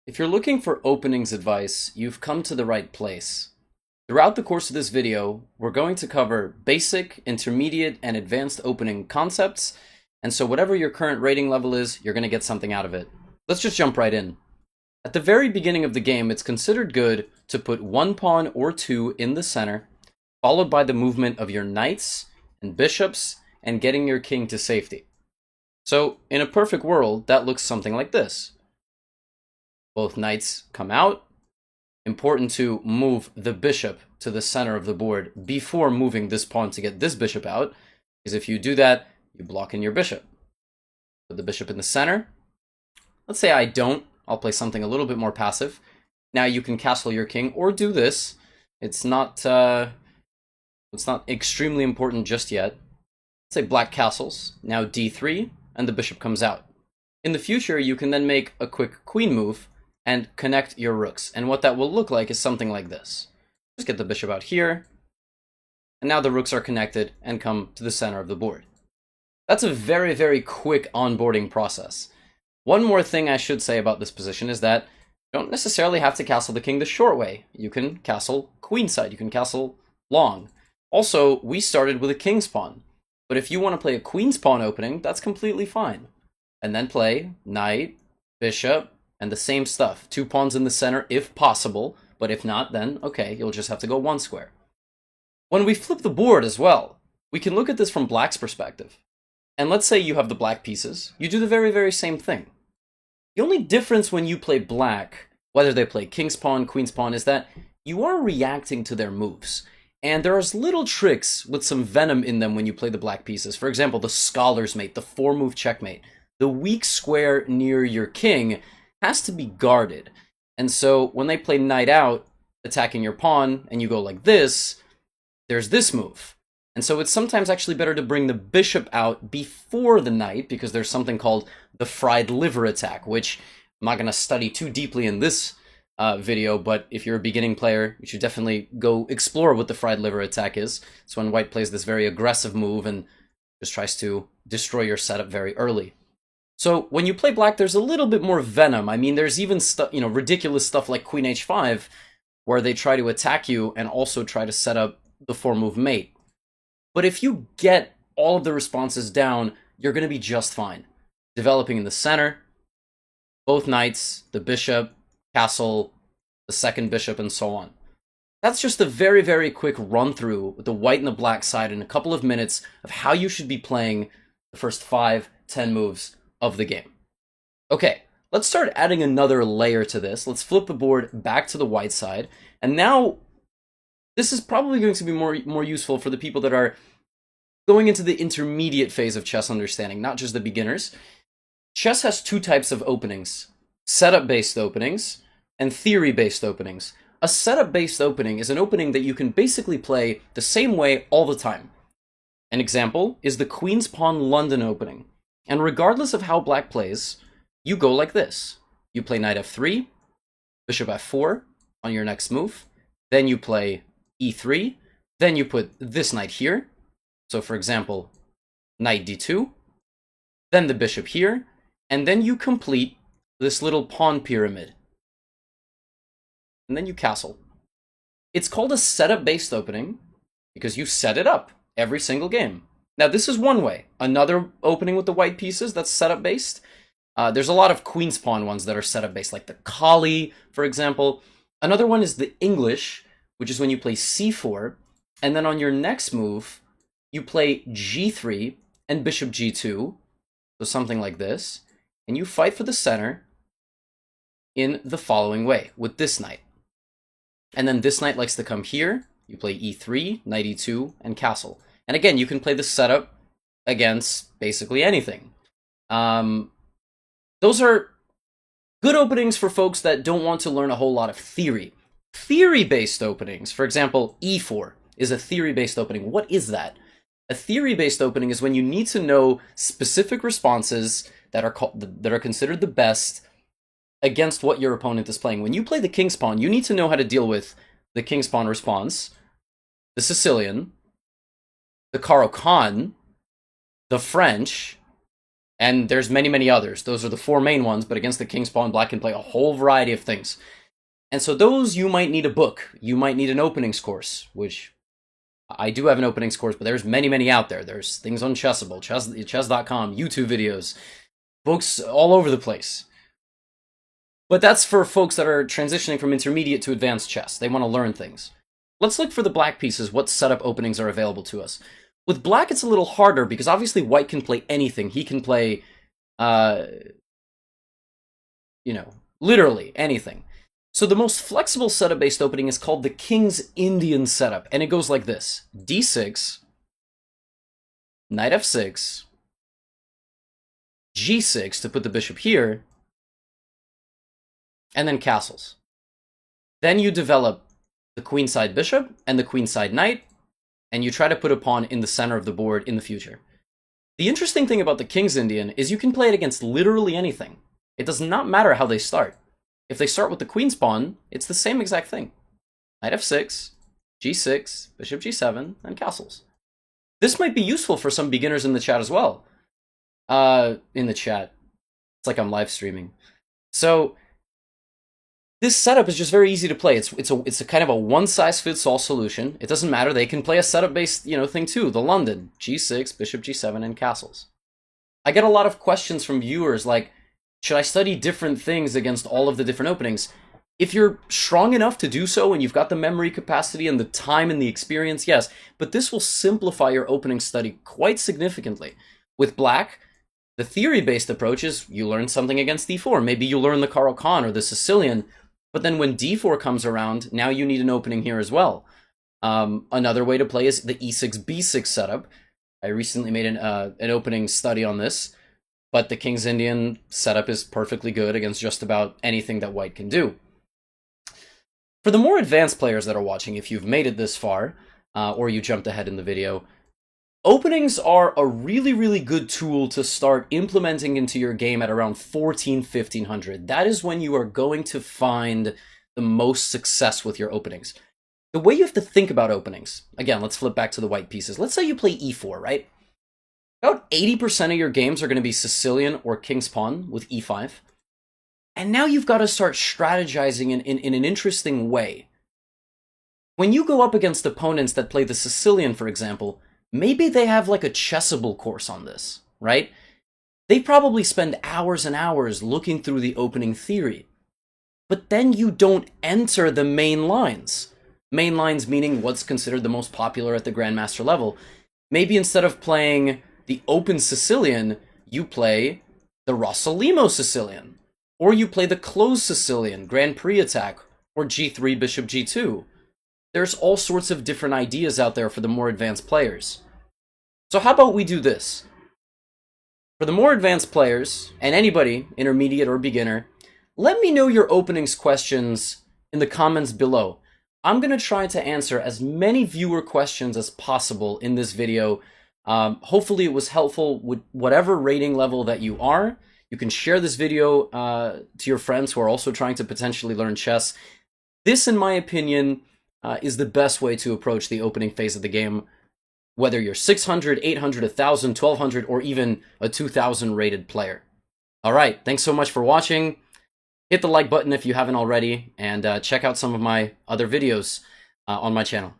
If you're looking for openings advice, you've come to the right place. Throughout the course of this video, we're going to cover basic, intermediate, and advanced opening concepts, and so whatever your current rating level is, you're going to get something out of it. Let's just jump right in. At the very beginning of the game, it's considered good to put one pawn or two in the center, followed by the movement of your knights and bishops, and getting your king to safety. So, in a perfect world, that looks something like this. Both knights come out. Important to move the bishop to the center of the board before moving this pawn to get this bishop out, because if you do that, you block in your bishop. Put the bishop in the center. Let's say I don't. I'll play something a little bit more passive. Now you can castle your king or do this. It's not extremely important just yet. Let's say black castles. Now d3, and the bishop comes out. In the future, you can then make a quick queen move and connect your rooks. And what that will look like is something like this. Just get the bishop out here, and now the rooks are connected and come to the center of the board. That's a very, very quick onboarding process. One more thing I should say about this position is that you don't necessarily have to castle the king the short way. You can castle queenside, you can castle long. Also, we started with a king's pawn, but if you want to play a queen's pawn opening, that's completely fine. And then play knight, bishop, and the same stuff. Two pawns in the center if possible, but if not, then okay, you'll just have to go one square. When we flip the board as well, we can look at this from black's perspective. And let's say you have the black pieces, you do the very, very same thing. The only difference when you play black, whether they play king's pawn, queen's pawn, is that you are reacting to their moves. And there are little tricks with some venom in them when you play the black pieces. For example, the scholar's mate, the 4-move checkmate. The weak square near your king has to be guarded. And so when they play knight out, attacking your pawn, and you go like this, there's this move. And so it's sometimes actually better to bring the bishop out before the knight, because there's something called the fried liver attack, which I'm not going to study too deeply in this video, but if you're a beginning player, you should definitely go explore what the fried liver attack is. It's when white plays this very aggressive move and just tries to destroy your setup very early. So when you play black, there's a little bit more venom. I mean, there's even stuff, ridiculous stuff like queen h5, where they try to attack you and also try to set up the 4-move mate. But if you get all of the responses down, you're going to be just fine. Developing in the center, both knights, the bishop, castle, the second bishop, and so on. That's just a very, very quick run-through with the white and the black side in a couple of minutes of how you should be playing the first 5-10 moves of the game. Okay, let's start adding another layer to this. Let's flip the board back to the white side. And now, this is probably going to be more useful for the people that are going into the intermediate phase of chess understanding, not just the beginners. Chess has two types of openings: setup-based openings and theory-based openings. A setup-based opening is an opening that you can basically play the same way all the time. An example is the Queen's Pawn London opening. And regardless of how black plays, you go like this. You play knight f3, bishop f4 on your next move. Then you play e3. Then you put this knight here. So for example, knight d2. Then the bishop here. And then you complete this little pawn pyramid. And then you castle. It's called a setup-based opening because you set it up every single game. Now, this is one way. Another opening with the white pieces that's setup-based. There's a lot of queen's pawn ones that are setup-based, like the Kali, for example. Another one is the English, which is when you play c4, and then on your next move, you play g3 and bishop g2, so something like this, and you fight for the center in the following way, with this knight. And then this knight likes to come here. You play e3, knight e2, and castle. And again, you can play the setup against basically anything. Those are good openings for folks that don't want to learn a whole lot of theory. Theory-based openings, for example, e4 is a theory-based opening. What is that? A theory-based opening is when you need to know specific responses that are considered the best against what your opponent is playing. When you play the king's pawn, you need to know how to deal with the king's pawn response, the Sicilian, the Caro-Kann, the French, And there's many, many others. Those are the 4 main ones, but against the king's pawn, black can play a whole variety of things. And so those, you might need a book. You might need an openings course, which I do have an openings course, but there's many, many out there. There's things on Chessable, chess.com, YouTube videos, books all over the place. But that's for folks that are transitioning from intermediate to advanced chess. They want to learn things. Let's look for the black pieces, what setup openings are available to us. With black, it's a little harder because obviously white can play anything. He can play, literally anything. So the most flexible setup-based opening is called the King's Indian setup, and it goes like this. D6, knight f6, g6 to put the bishop here, and then castles. Then you develop the queenside bishop and the queenside knight, and you try to put a pawn in the center of the board in the future. The interesting thing about the King's Indian is you can play it against literally anything. It does not matter how they start. If they start with the queen's pawn, it's the same exact thing. Knight f6, g6, bishop g7, and castles. This might be useful for some beginners in the chat as well. In the chat. It's like I'm live streaming. So this setup is just very easy to play. It's a kind of a one-size-fits-all solution. It doesn't matter. They can play a setup-based, thing too. The London, g6, bishop g7, and castles. I get a lot of questions from viewers like, should I study different things against all of the different openings? If you're strong enough to do so and you've got the memory capacity and the time and the experience, yes. But this will simplify your opening study quite significantly. With black, the theory-based approach is you learn something against d4. Maybe you learn the Caro-Kann or the Sicilian. But then when d4 comes around, now you need an opening here as well. Another way to play is the e6, b6 setup. I recently made an opening study on this. But the King's Indian setup is perfectly good against just about anything that white can do. For the more advanced players that are watching, if you've made it this far, or you jumped ahead in the video, openings are a really, really good tool to start implementing into your game at around 1400-1500. That is when you are going to find the most success with your openings. The way you have to think about openings, again, let's flip back to the white pieces. Let's say you play e4, right? About 80% of your games are going to be Sicilian or King's Pawn with e5. And now you've got to start strategizing in an interesting way. When you go up against opponents that play the Sicilian, for example, maybe they have like a Chessable course on this, right? They probably spend hours and hours looking through the opening theory. But then you don't enter the main lines. Main lines meaning what's considered the most popular at the Grandmaster level. Maybe instead of playing the open Sicilian, you play the Rossolimo Sicilian. Or you play the closed Sicilian, Grand Prix attack, or g3, bishop g2. There's all sorts of different ideas out there for the more advanced players. So how about we do this? For the more advanced players, and anybody, intermediate or beginner, let me know your openings questions in the comments below. I'm going to try to answer as many viewer questions as possible in this video. Hopefully it was helpful with whatever rating level that you are. You can share this video to your friends who are also trying to potentially learn chess. This, in my opinion, is the best way to approach the opening phase of the game, whether you're 600, 800, 1,000, 1,200, or even a 2,000 rated player. All right, thanks so much for watching. Hit the like button if you haven't already, and check out some of my other videos on my channel.